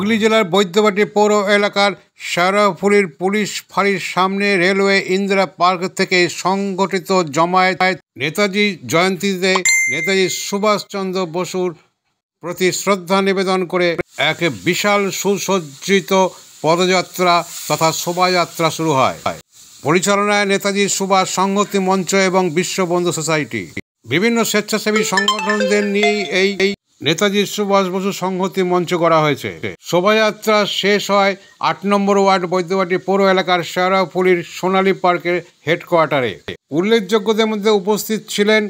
হুগলি জেলার বৈদ্যবাটি পৌর এলাকার শেওড়াফুলির পুলিশ ফাঁড়ির সামনে রেলওয়ে ইন্দিরা পার্ক থেকে সংগঠিত জমায়েত নেতাজি জয়ন্তীতে নেতাজি সুভাষচন্দ্র বসুর প্রতি শ্রদ্ধা নিবেদন করে এক বিশাল সুসজ্জিত পদযাত্রা তথা শোভাযাত্রা শুরু হয়। পরিচালনায় নেতাজি সুভাষ সংহতি মঞ্চ এবং বিশ্ববন্ধু সোসাইটি। বিভিন্ন স্বেচ্ছাসেবী সংগঠনদের নিয়ে এই নেতাজি সুভাষ বসু সংহতি মঞ্চ করা হয়েছে। শোভাযাত্রা শেষ হয় ৮ নম্বর ওয়ার্ড বৈদ্যবাটি পৌর এলাকার শেওড়াফুলির সোনালী পার্কের হেডকোয়ার্টারে। উল্লেখযোগ্যদের মধ্যে উপস্থিত ছিলেন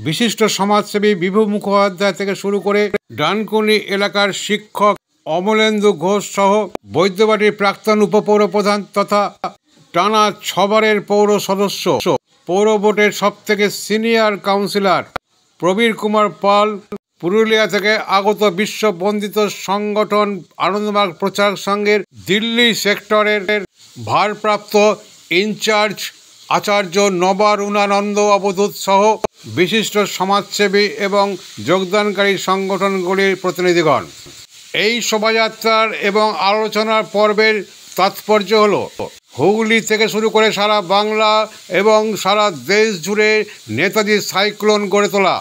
বিশিষ্ট সমাজসেবী বিভু মুখোপাধ্যায় থেকে শুরু করে ডানকুনি এলাকার শিক্ষক অমলেন্দু ঘোষ সহ বৈদ্যবাটির প্রাক্তন উপপৌর প্রধান তথা টানা ৬ বারের পৌর সদস্য, পৌর বোর্ডের সবথেকে সিনিয়র কাউন্সিলর প্রবীর কুমার পাল, পুরুলিয়া থেকে আগত বিশ্ববন্দিত সংগঠন আনন্দমার্গ প্রচার সংঘের দিল্লি সেক্টরের ভারপ্রাপ্ত ইনচার্জ আচার্য নবারুণানন্দ অবধূত সহ বিশিষ্ট সমাজসেবী এবং যোগদানকারী সংগঠনগুলির প্রতিনিধিগণ। এই শোভাযাত্রার এবং আলোচনার পর্বের তাৎপর্য হল হুগলি থেকে শুরু করে সারা বাংলা এবং সারা দেশ জুড়ে নেতাজি সাইক্লোন গড়ে তোলা।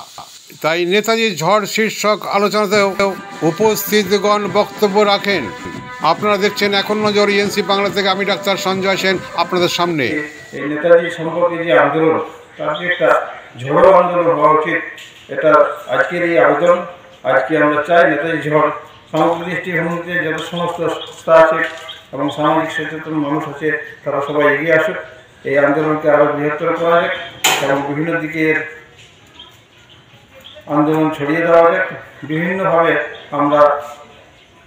তাই নেতাজি ঝড় শীর্ষক আলোচনাতেও উপস্থিতগণ বক্তব্য রাখেন। আপনারা দেখছেন এখন নজর ইএনসি বাংলা থেকে। আমি ডাক্তার সঞ্জয় সেন আপনাদের সামনে। এই নেতাজি সম্পর্কে যে আন্দোলন, তার যে একটা ঝড়ো আন্দোলন হওয়া উচিত, এটা আজকের এই আবেদন। আজকে আমরা চাই নেতাজি ঝড় সমগ্র দৃষ্টিভঙ্গিতে যত সমস্ত সংস্থা আছে এবং সামাজিক সচেতন মানুষ আছে তারা সবাই এগিয়ে আসুক, এই আন্দোলনকে আরও বৃহত্তর করা যাক এবং বিভিন্ন দিকের আন্দোলন ছড়িয়ে দেওয়া যাক। বিভিন্নভাবে আমরা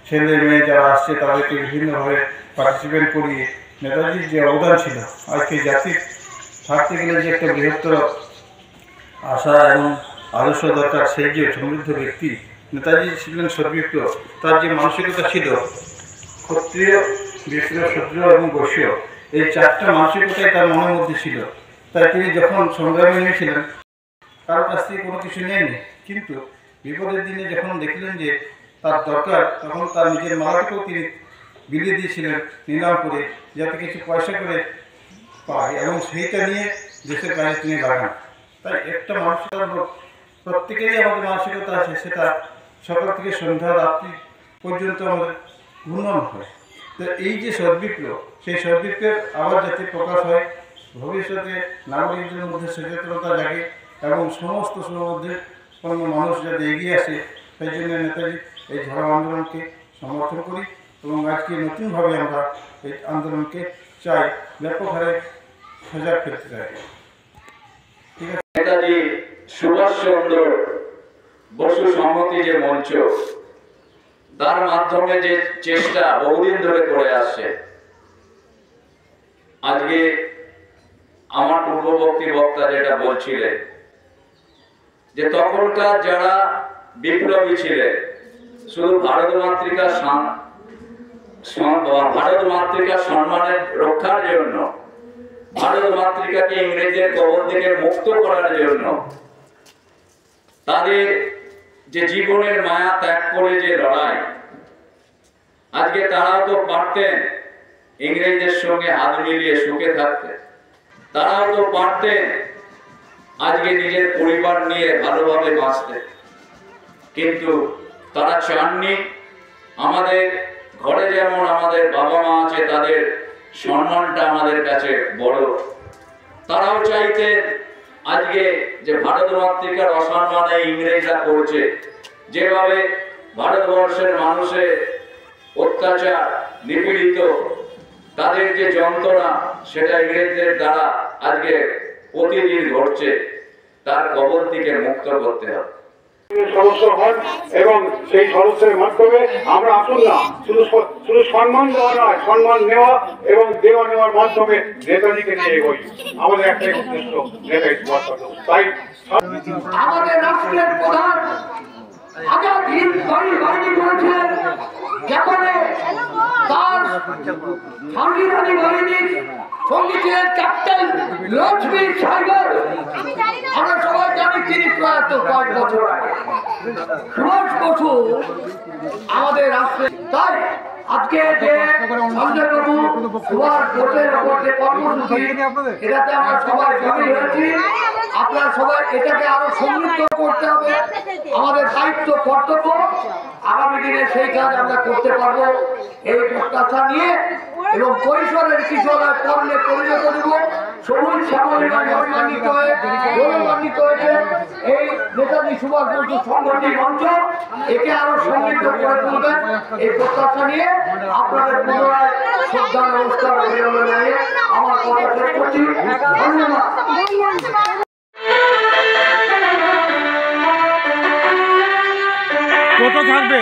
ছেলে মেয়ে যারা আসছে তাদেরকে বিভিন্নভাবে পার্টিসিপেট করিয়ে নেতাজির যে অবদান ছিল, আজকে জাতির থাকতে গেলে যে একটা বৃহত্তর আশা এবং আদর্শ দরকার, সেই যে সমৃদ্ধ ব্যক্তি নেতাজি ছিলেন সর্বীপ্রিয়। তার যে মানসিকতা ছিল ক্ষত্রিয়, বিপ্রিয়, ক্ষত্রিয় এবং বৈশ্য, এই 4টা মানসিকতাই তার মনের মধ্যে ছিল। তাই তিনি যখন সংগ্রামে নেমেছিলেন কারো কাছ থেকে কোনো কিছু নেননি, কিন্তু বিপদের দিনে যখন দেখলেন যে তার দরকার, তখন তার নিজের মালাটাকেও তিনি বিলিয়ে দিয়েছিলেন নিলাম করে, যাতে কিছু পয়সা করে পায় এবং সেইটা নিয়ে দেশের কাজে তিনি লাগান। তাই একটা মানসিকতার লোক প্রত্যেকেরই আমাদের মানসিকতা আছে, সেটা সকাল থেকে সন্ধ্যা রাত্রি পর্যন্ত আমাদের ঘূর্ণন হয়। তো এই যে সদ্বিপ্লব, সেই সদ্বিপ্লবের আবার যাতে প্রকাশ হয়, ভবিষ্যতে নাগরিকদের মধ্যে সচেতনতা জাগে এবং সমস্ত মধ্যে কোনো মানুষ যাতে এগিয়ে আসে, সেই জন্য নেতাজি এই ঝড় আন্দোলনকে সমর্থন করি এবং আজকে নতুনভাবে আমরা এই আন্দোলনকে চাই ব্যাপক হারে সজাগ করতে চাই। ঠিক আছে। নেতাজি সুভাষচন্দ্র বসু সংহতি যে মঞ্চ, তার মাধ্যমে যে চেষ্টা বহুদিন ধরে করে আসছে, আজকে আমার পূর্ববর্তী বক্তা যেটা বলছিলেন যে তখনকার যারা বিপ্লবী ছিলেন শুধু ভারত মাতৃকার সম্মানের রক্ষার জন্য, ভারত মাতৃকাকে ইংরেজের কবল থেকে মুক্ত করার জন্য তাদের যে জীবনের মায়া ত্যাগ করে যে লড়াই, আজকে তারাও তো পারতেন ইংরেজদের সঙ্গে হাত মিলিয়ে সুখে থাকতে, তারাও তো পারতেন আজকে নিজের পরিবার নিয়ে ভালোভাবে বাঁচতে, কিন্তু তারা চাননি আমাদের ঘরে যেমন আমাদের বাবা মা আছে তাদের সম্মানটা আমাদের কাছে বড়। তারাও চাইতেন আজকে যে ভারত মাতৃকার অসম্মানে ইংরেজরা করছে, যেভাবে ভারতবর্ষের মানুষের অত্যাচার, নিপীড়িত, তাদের যে যন্ত্রণা, সেটা ইংরেজদের দ্বারা আজকে প্রতিদিন ঘটছে, তার কবল থেকে মুক্ত করতে হবে। সদস্য হন এবং সেই সদস্যের মাধ্যমে আমরা আসুন না শুধু সম্মান দেওয়া নয়, সম্মান নেওয়া এবং দেওয়া নেওয়ার মাধ্যমে নেতাজিকে নিয়ে এগোই। আমাদের একটাই উদ্দেশ্য, নেতাজি সুভাষচন্দ্র। তাই আমাদের রাষ্ট্রের প্রধান আজাদ হিন্দ বাহিনী করেছিলেন, যেখানে তার সাংবিধানিক বাহিনীর সঙ্গে ছিলেন ক্যাপ্টেন লক্ষ্মী সাইবার। আমরা সবাই জানি তিনি প্রয়াত 5 বছর আগে। সুভাষ বসু আমাদের রাষ্ট্রে, তাই আজকে যে সঞ্জয় বাবু সুভাষ বোসের ওপর যে কর্মসূচি, এটাতে আমরা সবাই সামিল হয়েছি। আপনারা সবাই এটাকে আরো সমৃদ্ধ করতে হবে, আমাদের দায়িত্ব কর্তব্য। আগামী দিনে সেই কাজ আমরা করতে পারবো এই প্রত্যাশা নিয়ে, এবং কৈশোরের কিশোরের পর্ণে পরিণত দেব। সবুজ শ্যামল গৌরবান্বিত হয়েছে এই নেতাজি সুভাষ বসু সংগঠন মঞ্চ, একে আরো সমৃদ্ধ করে তুলবেন এই প্রত্যাশা নিয়ে আপনাদের পুনরায় শ্রদ্ধা নমস্কার অভিনন্দন জানিয়ে আমার কথা শেষ করছি। ধন্যবাদ। কত থাকবে?